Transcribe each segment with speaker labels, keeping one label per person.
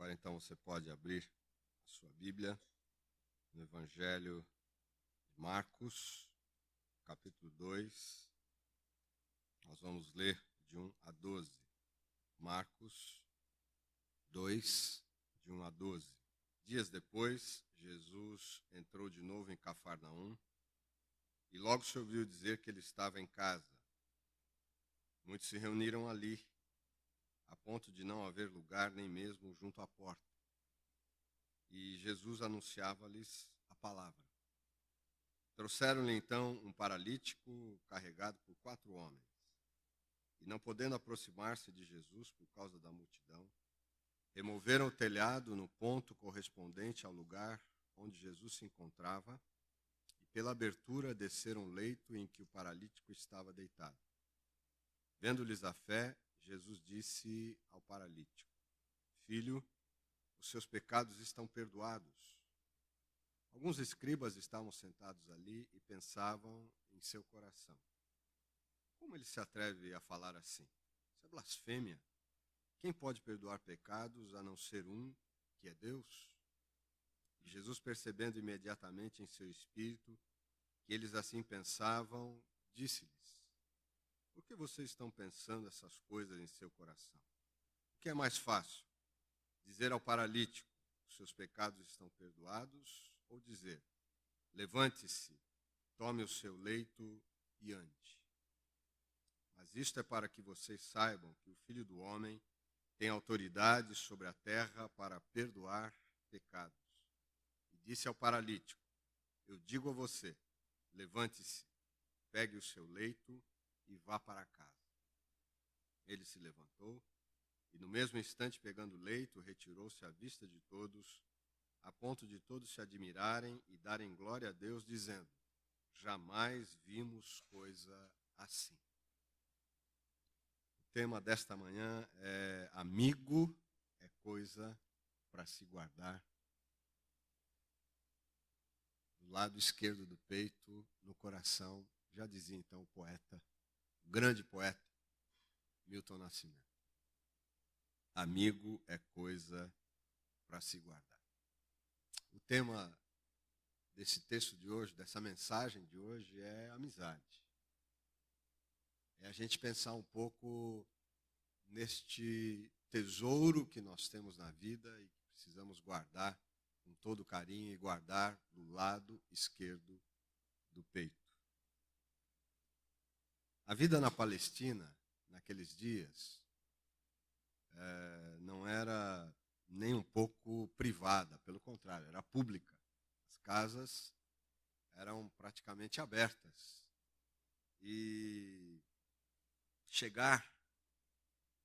Speaker 1: Agora então você pode abrir a sua Bíblia no Evangelho de Marcos, capítulo 2. Nós vamos ler de 1 a 12. Marcos 2, de 1 a 12. Dias depois, Jesus entrou de novo em Cafarnaum e logo se ouviu dizer que ele estava em casa. Muitos se reuniram ali, a ponto de não haver lugar nem mesmo junto à porta. E Jesus anunciava-lhes a palavra. Trouxeram-lhe então um paralítico carregado por 4 homens. E não podendo aproximar-se de Jesus por causa da multidão, removeram o telhado no ponto correspondente ao lugar onde Jesus se encontrava e pela abertura desceram o leito em que o paralítico estava deitado. Vendo-lhes a fé, Jesus disse ao paralítico: Filho, os seus pecados estão perdoados. Alguns escribas estavam sentados ali e pensavam em seu coração: como ele se atreve a falar assim? Isso é blasfêmia. Quem pode perdoar pecados a não ser um, que é Deus? E Jesus, percebendo imediatamente em seu espírito que eles assim pensavam, disse-lhes: por que vocês estão pensando essas coisas em seu coração? O que é mais fácil? Dizer ao paralítico: os seus pecados estão perdoados? Ou dizer: levante-se, tome o seu leito e ande? Mas isto é para que vocês saibam que o Filho do Homem tem autoridade sobre a terra para perdoar pecados. E disse ao paralítico: eu digo a você, levante-se, pegue o seu leito e vá para casa. Ele se levantou e, no mesmo instante, pegando o leito, retirou-se à vista de todos, a ponto de todos se admirarem e darem glória a Deus, dizendo: jamais vimos coisa assim. O tema desta manhã é: amigo é coisa para se guardar. Do lado esquerdo do peito, no coração, já dizia então o poeta, o grande poeta, Milton Nascimento. Amigo é coisa para se guardar. O tema desse texto de hoje, dessa mensagem de hoje, é amizade. É a gente pensar um pouco neste tesouro que nós temos na vida e que precisamos guardar com todo carinho e guardar do lado esquerdo do peito. A vida na Palestina, naqueles dias, não era nem um pouco privada, pelo contrário, era pública. As casas eram praticamente abertas. E chegar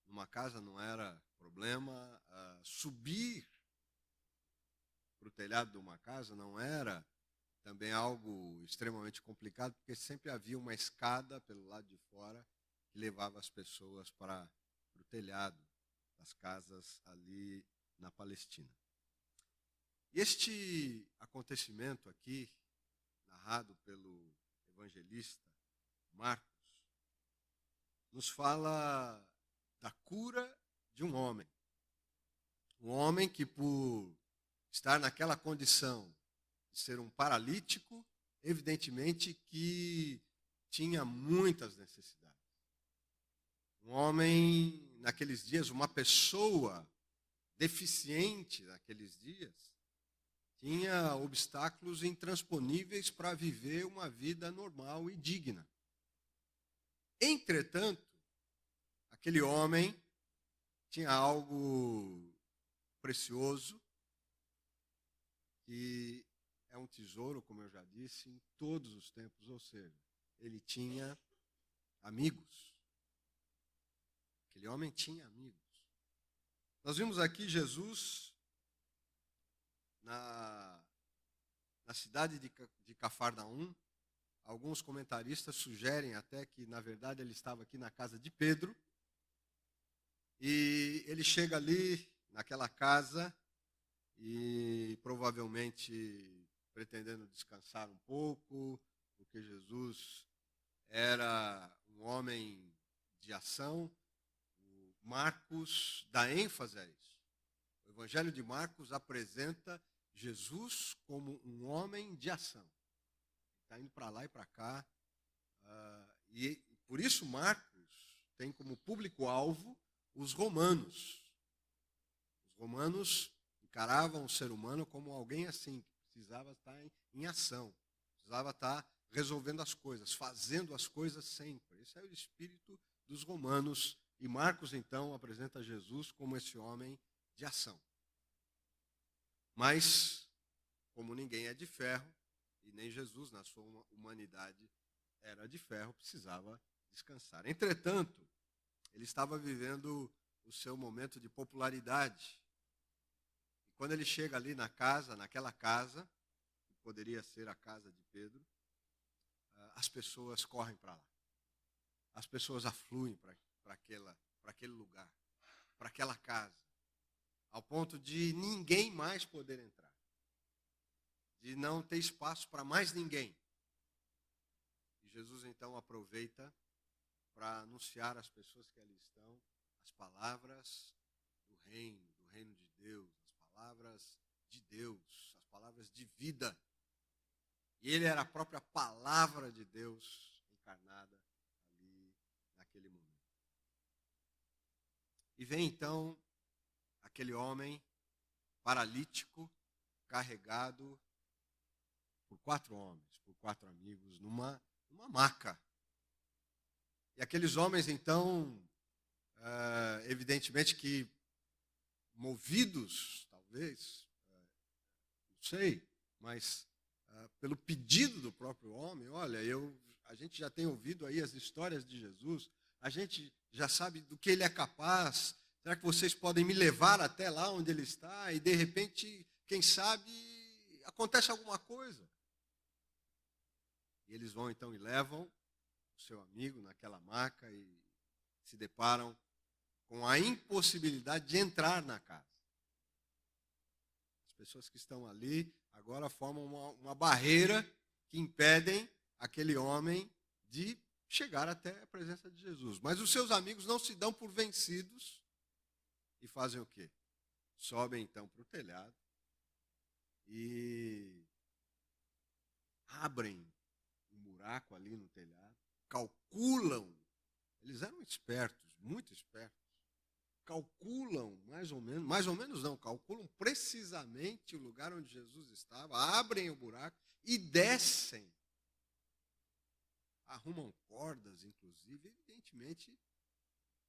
Speaker 1: numa casa não era problema, subir para o telhado de uma casa não era também algo extremamente complicado, porque sempre havia uma escada pelo lado de fora que levava as pessoas para o telhado das casas ali na Palestina. E este acontecimento aqui, narrado pelo evangelista Marcos, nos fala da cura de um homem. Um homem que, por estar naquela condição de ser um paralítico, evidentemente que tinha muitas necessidades. Um homem, naqueles dias, uma pessoa deficiente naqueles dias, tinha obstáculos intransponíveis para viver uma vida normal e digna. Entretanto, aquele homem tinha algo precioso, que é um tesouro, como eu já disse, em todos os tempos, ou seja, ele tinha amigos. Aquele homem tinha amigos. Nós vimos aqui Jesus na cidade de Cafarnaum. Alguns comentaristas sugerem até que, na verdade, ele estava aqui na casa de Pedro. E ele chega ali, naquela casa, e provavelmente pretendendo descansar um pouco, porque Jesus era um homem de ação. O Marcos dá ênfase a isso. O
Speaker 2: Evangelho de Marcos apresenta Jesus como um homem de ação. Está indo para lá e para cá. E por isso Marcos tem como público-alvo os romanos. Os romanos encaravam o ser humano como alguém assim, que precisava estar em ação, precisava estar resolvendo as coisas, fazendo as coisas sempre. Esse é o espírito dos romanos. E Marcos, então, apresenta Jesus como esse homem de ação. Mas, como ninguém é de ferro, e nem Jesus, na sua humanidade, era de ferro, precisava descansar. Entretanto, ele estava vivendo o seu momento de popularidade. E quando ele chega ali naquela casa, que poderia ser a casa de Pedro, as pessoas correm para lá. As pessoas afluem para aquele lugar, para aquela casa, ao ponto de ninguém mais poder entrar, de não ter espaço para mais ninguém. E Jesus então aproveita para anunciar às pessoas que ali estão as palavras do reino de Deus, as palavras de Deus, as palavras de vida. E ele era a própria palavra de Deus encarnada ali naquele momento. E vem então aquele homem paralítico, carregado por 4 homens, por 4 amigos, numa maca. E aqueles homens, então, evidentemente que movidos, talvez, não sei, mas pelo pedido do próprio homem, olha, a gente já tem ouvido aí as histórias de Jesus, a gente já sabe do que ele é capaz. Será que vocês podem me levar até lá onde ele está? E de repente, quem sabe, acontece alguma coisa. E eles vão então e levam o seu amigo naquela maca e se deparam com a impossibilidade de entrar na casa. As pessoas que estão ali agora formam uma barreira que impedem aquele homem de chegar até a presença de Jesus. Mas os seus amigos não se dão por vencidos e fazem o quê? Sobem então para o telhado e abrem um buraco ali no telhado, calculam, eles eram espertos, muito espertos, calculam mais ou menos não, calculam precisamente o lugar onde Jesus estava, abrem o buraco e descem. Arrumam cordas, inclusive, evidentemente,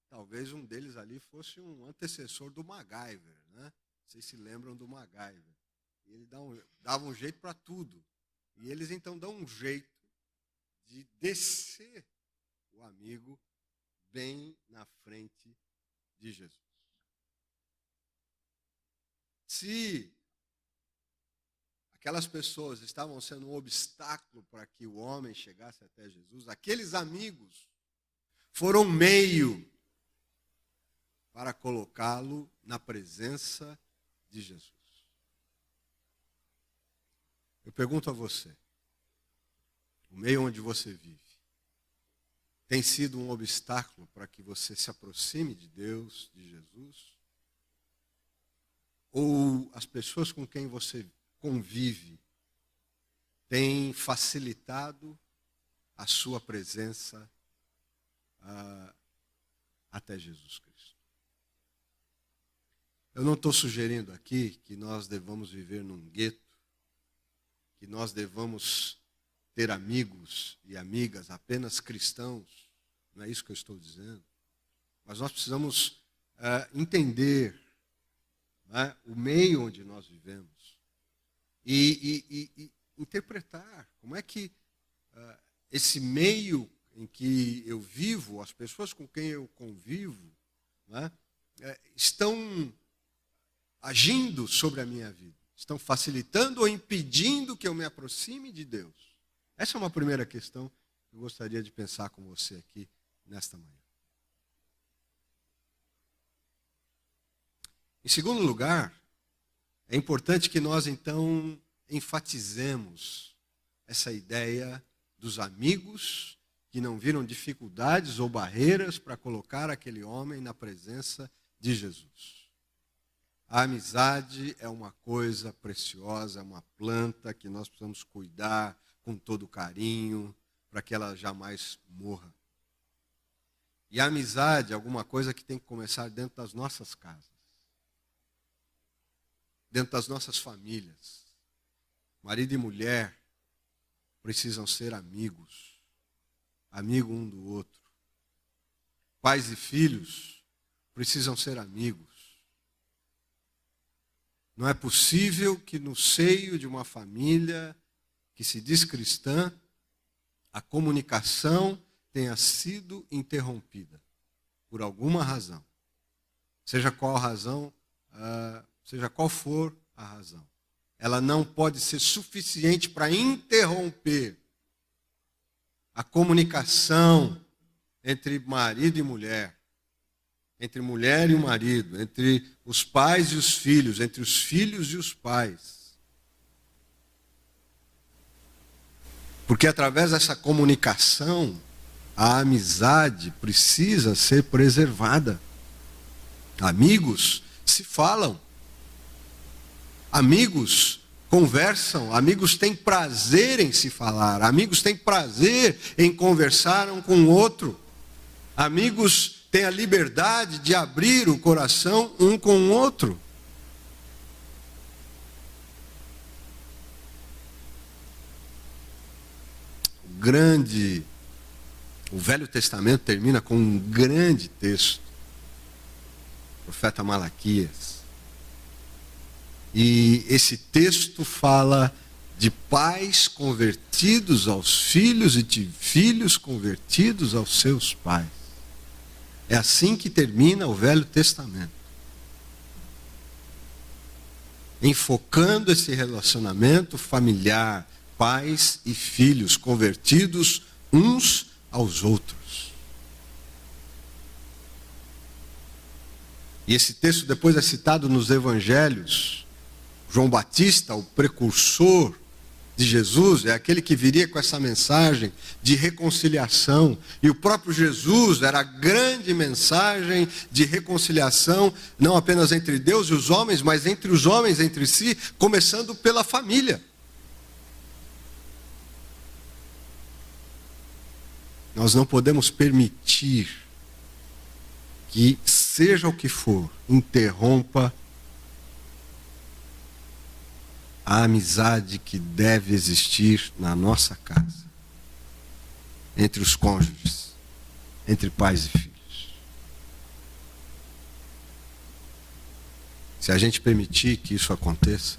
Speaker 2: talvez um deles ali fosse um antecessor do MacGyver, né? Vocês se lembram do MacGyver. E ele dava um jeito para tudo. E eles então dão um jeito de descer o amigo bem na frente de Jesus. Se aquelas pessoas estavam sendo um obstáculo para que o homem chegasse até Jesus, aqueles amigos foram um meio para colocá-lo na presença de Jesus. Eu pergunto a você, o meio onde você vive tem sido um obstáculo para que você se aproxime de Deus, de Jesus? Ou as pessoas com quem você convive têm facilitado a sua presença até Jesus Cristo? Eu não estou sugerindo aqui que nós devamos viver num gueto, que nós devamos ter amigos e amigas apenas cristãos. Não é isso que eu estou dizendo. Mas nós precisamos entender, né, o meio onde nós vivemos e interpretar como é que esse meio em que eu vivo, as pessoas com quem eu convivo, né, estão agindo sobre a minha vida, estão facilitando ou impedindo que eu me aproxime de Deus. Essa é uma primeira questão que eu gostaria de pensar com você aqui nesta manhã. Em segundo lugar, é importante que nós então enfatizemos essa ideia dos amigos que não viram dificuldades ou barreiras para colocar aquele homem na presença de Jesus. A amizade é uma coisa preciosa, é uma planta que nós precisamos cuidar com todo carinho, para que ela jamais morra. E a amizade é alguma coisa que tem que começar dentro das nossas casas, dentro das nossas famílias. Marido e mulher precisam ser amigos, amigo um do outro. Pais e filhos precisam ser amigos. Não é possível que no seio de uma família que se diz cristã, a comunicação tenha sido interrompida por alguma razão. Seja qual razão, seja qual for a razão. Ela não pode ser suficiente para interromper a comunicação entre marido e mulher, entre mulher e o marido, entre os pais e os filhos, entre os filhos e os pais. Porque através dessa comunicação, a amizade precisa ser preservada. Amigos se falam. Amigos conversam. Amigos têm prazer em se falar. Amigos têm prazer em conversar um com o outro. Amigos têm a liberdade de abrir o coração um com o outro. O Velho Testamento termina com um grande texto. O profeta Malaquias. E esse texto fala de pais convertidos aos filhos e de filhos convertidos aos seus pais. É assim que termina o Velho Testamento. Enfocando esse relacionamento familiar, pais e filhos convertidos uns aos outros. E esse texto depois é citado nos evangelhos. João Batista, o precursor de Jesus, é aquele que viria com essa mensagem de reconciliação. E o próprio Jesus era a grande mensagem de reconciliação, não apenas entre Deus e os homens, mas entre os homens entre si, começando pela família. Nós não podemos permitir que, seja o que for, interrompa a amizade que deve existir na nossa casa, entre os cônjuges, entre pais e filhos. Se a gente permitir que isso aconteça,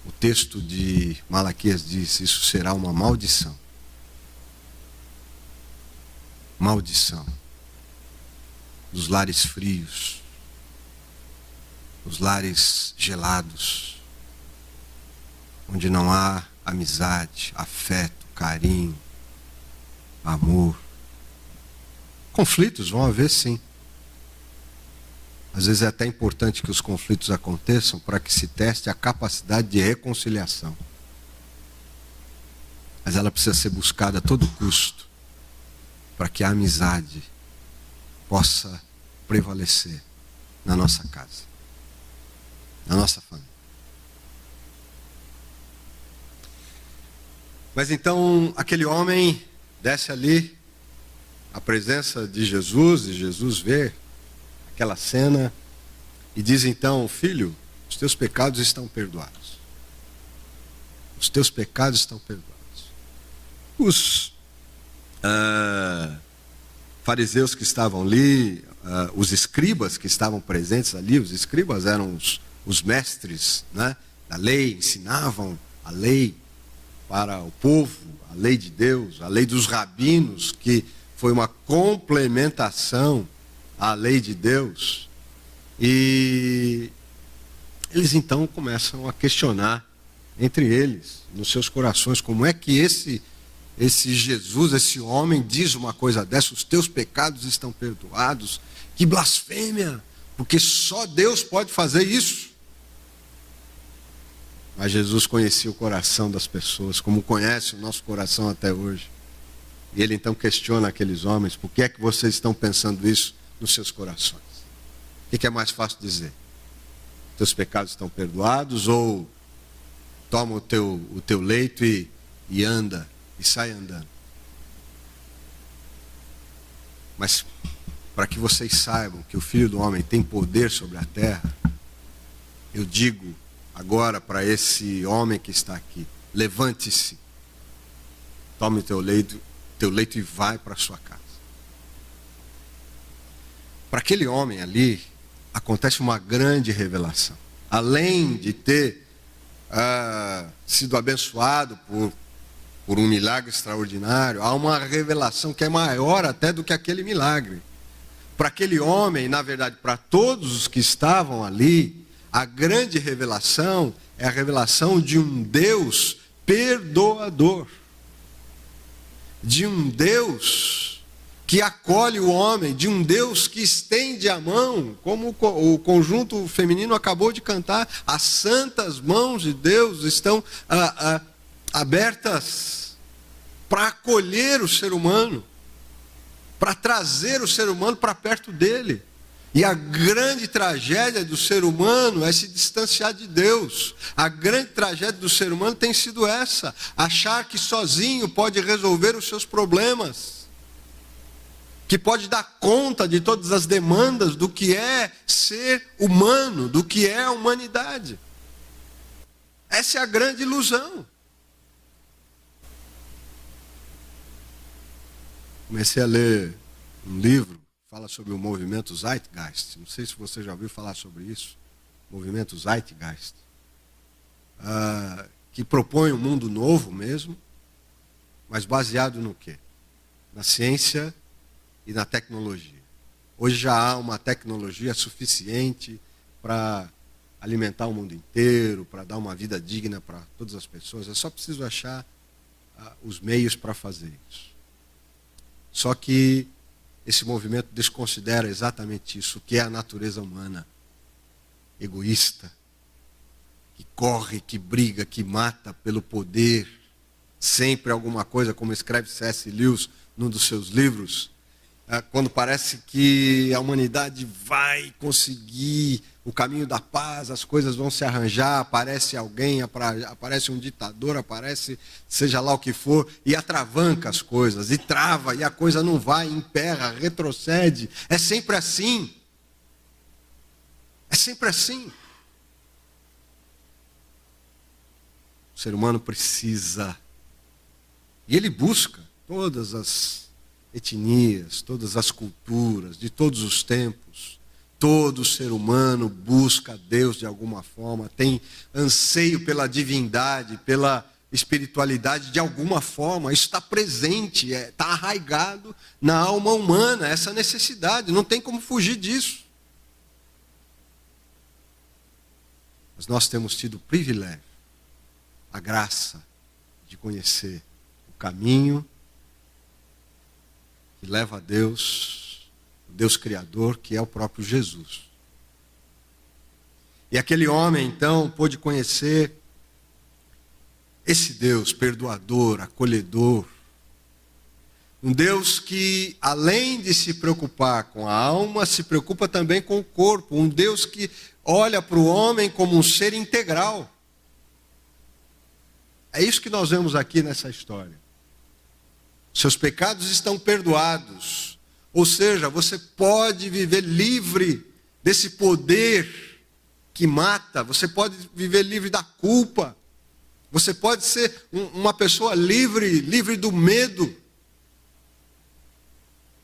Speaker 2: o texto de Malaquias diz: isso será uma maldição. Maldição dos lares frios, os lares gelados, onde não há amizade, afeto, carinho, amor. Conflitos vão haver, sim. Às vezes é até importante que os conflitos aconteçam para que se teste a capacidade de reconciliação. Mas ela precisa ser buscada a todo custo, para que a amizade possa prevalecer na nossa casa, na nossa família. Mas então aquele homem desce ali, à presença de Jesus, e Jesus vê aquela cena e diz então: filho, os teus pecados estão perdoados. Os teus pecados estão perdoados. Os fariseus que estavam ali, os escribas que estavam presentes ali, os escribas eram os mestres, né, da lei, ensinavam a lei para o povo, a lei de Deus, a lei dos rabinos, que foi uma complementação à lei de Deus. E eles então começam a questionar entre eles, nos seus corações, como é que esse Jesus, esse homem, diz uma coisa dessa: os teus pecados estão perdoados. Que blasfêmia, porque só Deus pode fazer isso. Mas Jesus conhecia o coração das pessoas, como conhece o nosso coração até hoje. E ele então questiona aqueles homens: por que é que vocês estão pensando isso nos seus corações? O que é mais fácil dizer? teus pecados estão perdoados, ou toma o teu leito e anda, e sai andando. Mas para que vocês saibam que o Filho do Homem tem poder sobre a terra, eu digo agora para esse homem que está aqui: levante-se, tome o teu leito e vai para a sua casa. Para aquele homem ali, acontece uma grande revelação. Além de ter sido abençoado por um milagre extraordinário, há uma revelação que é maior até do que aquele milagre. Para aquele homem, na verdade, para todos os que estavam ali, a grande revelação é a revelação de um Deus perdoador. De um Deus que acolhe o homem, de um Deus que estende a mão, como o conjunto feminino acabou de cantar, as santas mãos de Deus estão abertas para acolher o ser humano, para trazer o ser humano para perto dele. E a grande tragédia do ser humano é se distanciar de Deus. A grande tragédia do ser humano tem sido essa: achar que sozinho pode resolver os seus problemas, que pode dar conta de todas as demandas do que é ser humano, do que é a humanidade. Essa é a grande ilusão. Comecei a ler um livro que fala sobre o movimento Zeitgeist. Não sei se você já ouviu falar sobre isso. Movimento Zeitgeist. Que propõe um mundo novo mesmo, mas baseado no quê? Na ciência e na tecnologia. Hoje já há uma tecnologia suficiente para alimentar o mundo inteiro, para dar uma vida digna para todas as pessoas. É só preciso achar os meios para fazer isso. Só que esse movimento desconsidera exatamente isso, que é a natureza humana, egoísta, que corre, que briga, que mata pelo poder, sempre alguma coisa, como escreve C.S. Lewis num dos seus livros, quando parece que a humanidade vai conseguir o caminho da paz, as coisas vão se arranjar, aparece alguém, aparece um ditador, aparece seja lá o que for, e atravanca as coisas, e trava, e a coisa não vai, emperra, retrocede. É sempre assim. É sempre assim. O ser humano precisa, e ele busca todas as etnias, todas as culturas, de todos os tempos. Todo ser humano busca Deus de alguma forma, tem anseio pela divindade, pela espiritualidade de alguma forma. Isso está presente, está arraigado na alma humana, essa necessidade, não tem como fugir disso. Mas nós temos tido o privilégio, a graça de conhecer o caminho que leva a Deus, o Deus Criador, que é o próprio Jesus. E aquele homem, então, pôde conhecer esse Deus perdoador, acolhedor. Um Deus que, além de se preocupar com a alma, se preocupa também com o corpo. Um Deus que olha para o homem como um ser integral. É isso que nós vemos aqui nessa história. Seus pecados estão perdoados. Ou seja, você pode viver livre desse poder que mata. Você pode viver livre da culpa. Você pode ser uma pessoa livre do medo.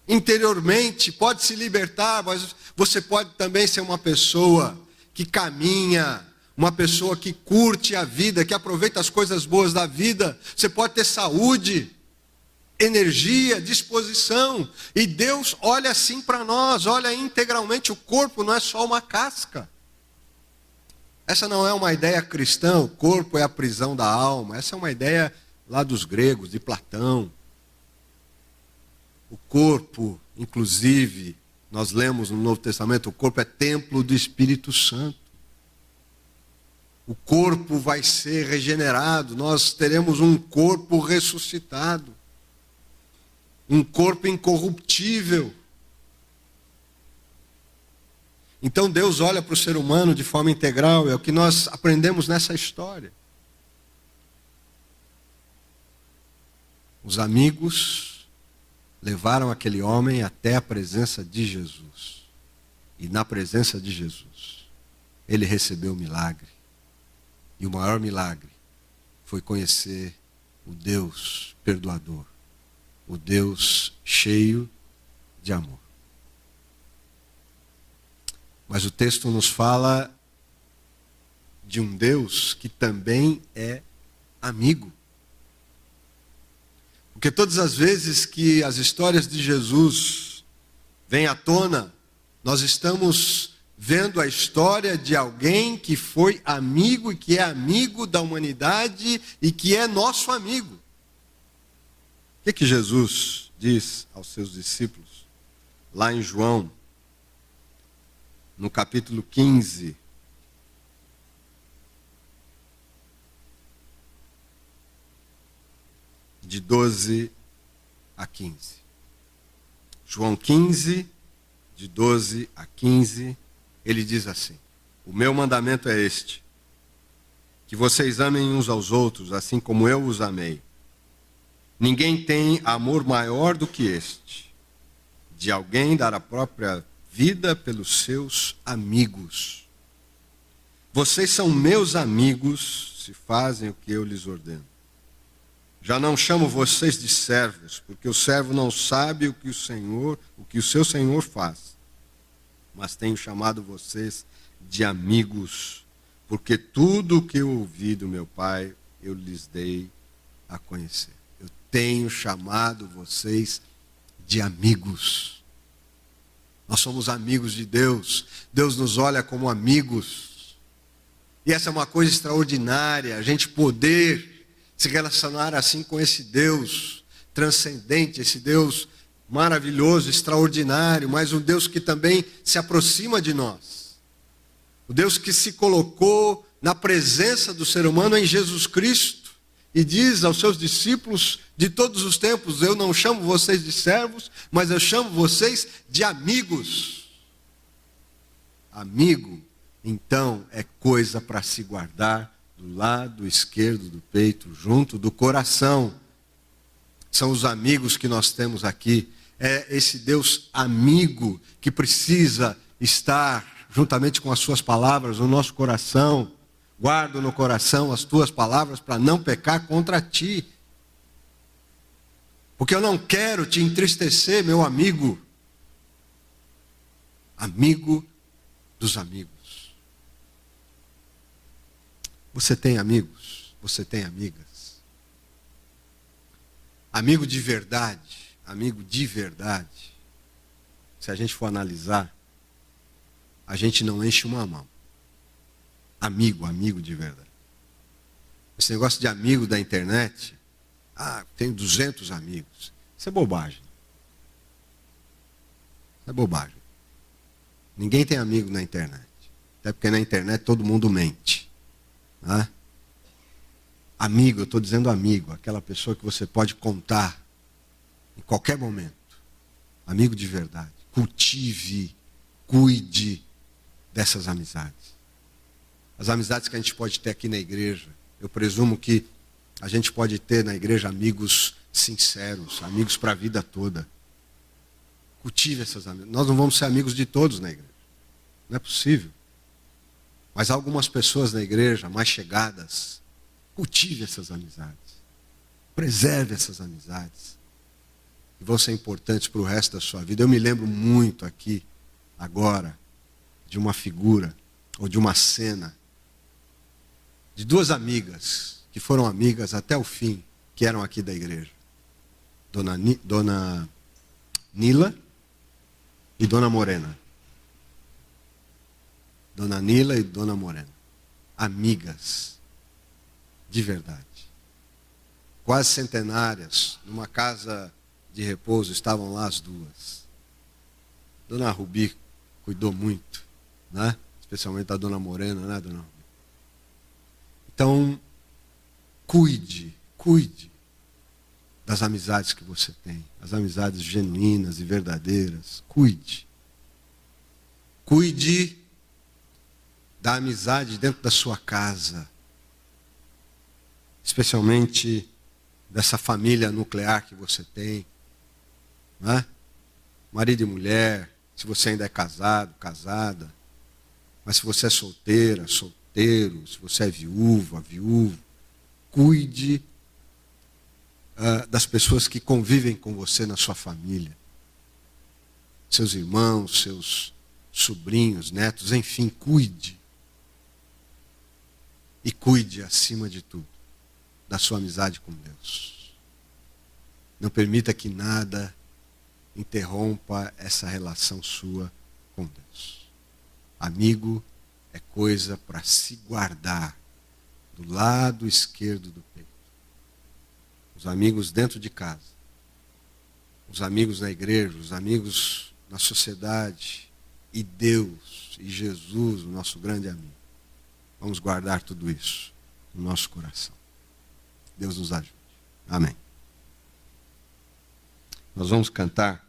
Speaker 2: Interiormente, pode se libertar, mas você pode também ser uma pessoa que caminha, uma pessoa que curte a vida, que aproveita as coisas boas da vida. Você pode ter saúde, energia, disposição. E Deus olha assim para nós, olha integralmente. O corpo não é só uma casca. Essa não é uma ideia cristã, o corpo é a prisão da alma. Essa é uma ideia lá dos gregos, de Platão. O corpo, inclusive, nós lemos no Novo Testamento, o corpo é templo do Espírito Santo. O corpo vai ser regenerado, nós teremos um corpo ressuscitado. Um corpo incorruptível. Então Deus olha para o ser humano de forma integral, é o que nós aprendemos nessa história. Os amigos levaram aquele homem até a presença de Jesus. E na presença de Jesus, ele recebeu o milagre. E o maior milagre foi conhecer o Deus perdoador, o Deus cheio de amor. Mas o texto nos fala de um Deus que também é amigo. Porque todas as vezes que as histórias de Jesus vêm à tona, nós estamos vendo a história de alguém que foi amigo e que é amigo da humanidade e que é nosso amigo. O que Jesus diz aos seus discípulos? Lá em João, no capítulo 15, de 12 a 15. João 15, de 12 a 15, ele diz assim: o meu mandamento é este, que vocês amem uns aos outros, assim como eu os amei. Ninguém tem amor maior do que este, de alguém dar a própria vida pelos seus amigos. Vocês são meus amigos se fazem o que eu lhes ordeno. Já não chamo vocês de servos, porque o servo não sabe o que o seu senhor faz. Mas tenho chamado vocês de amigos, porque tudo o que eu ouvi do meu Pai, eu lhes dei a conhecer. Eu tenho chamado vocês de amigos. Nós somos amigos de Deus. Deus nos olha como amigos. E essa é uma coisa extraordinária, a gente poder se relacionar assim com esse Deus transcendente, esse Deus maravilhoso, extraordinário, mas um Deus que também se aproxima de nós. O Deus que se colocou na presença do ser humano em Jesus Cristo e diz aos seus discípulos de todos os tempos: eu não chamo vocês de servos, mas eu chamo vocês de amigos. Amigo, então, é coisa para se guardar do lado esquerdo do peito, junto do coração. São os amigos que nós temos aqui. É esse Deus amigo que precisa estar juntamente com as suas palavras no nosso coração. Guardo no coração as tuas palavras para não pecar contra ti. Porque eu não quero te entristecer, meu amigo. Amigo dos amigos. Você tem amigos? Você tem amigas? Amigo de verdade, se a gente for analisar, a gente não enche uma mão. Amigo de verdade. Esse negócio de amigo da internet, tenho 200 amigos. Isso é bobagem. Isso é bobagem. Ninguém tem amigo na internet. Até porque na internet todo mundo mente. Amigo, eu estou dizendo amigo, aquela pessoa que você pode contar em qualquer momento. Amigo de verdade. Cultive, cuide dessas amizades. As amizades que a gente pode ter aqui na igreja, eu presumo que a gente pode ter na igreja amigos sinceros, amigos para a vida toda. Cultive essas amizades. Nós não vamos ser amigos de todos na igreja. Não é possível. Mas há algumas pessoas na igreja mais chegadas. Cultive essas amizades. Preserve essas amizades. Que vão ser importantes para o resto da sua vida. Eu me lembro muito aqui, agora, de uma figura, ou de uma cena, de duas amigas, que foram amigas até o fim, que eram aqui da igreja. Dona Nila e Dona Morena. Dona Nila e Dona Morena. Amigas. De verdade. Quase centenárias. Numa casa de repouso estavam lá as duas. Dona Rubi cuidou muito. Né? Especialmente da Dona Morena, né, Dona Rubi? Então, cuide das amizades que você tem. As amizades genuínas e verdadeiras. Cuide Cuide da amizade dentro da sua casa, especialmente dessa família nuclear que você tem, né? Marido e mulher, se você ainda é casado, casada, mas se você é solteira, solteiro, se você é viúva, viúvo, cuide das pessoas que convivem com você na sua família. Seus irmãos, seus sobrinhos, netos, enfim, cuide. E cuide, acima de tudo, da sua amizade com Deus. Não permita que nada interrompa essa relação sua com Deus. Amigo é coisa para se guardar do lado esquerdo do peito. Os amigos dentro de casa, os amigos na igreja, os amigos na sociedade, e Deus, e Jesus, o nosso grande amigo. Vamos guardar tudo isso no nosso coração. Deus nos ajude. Amém. Nós vamos cantar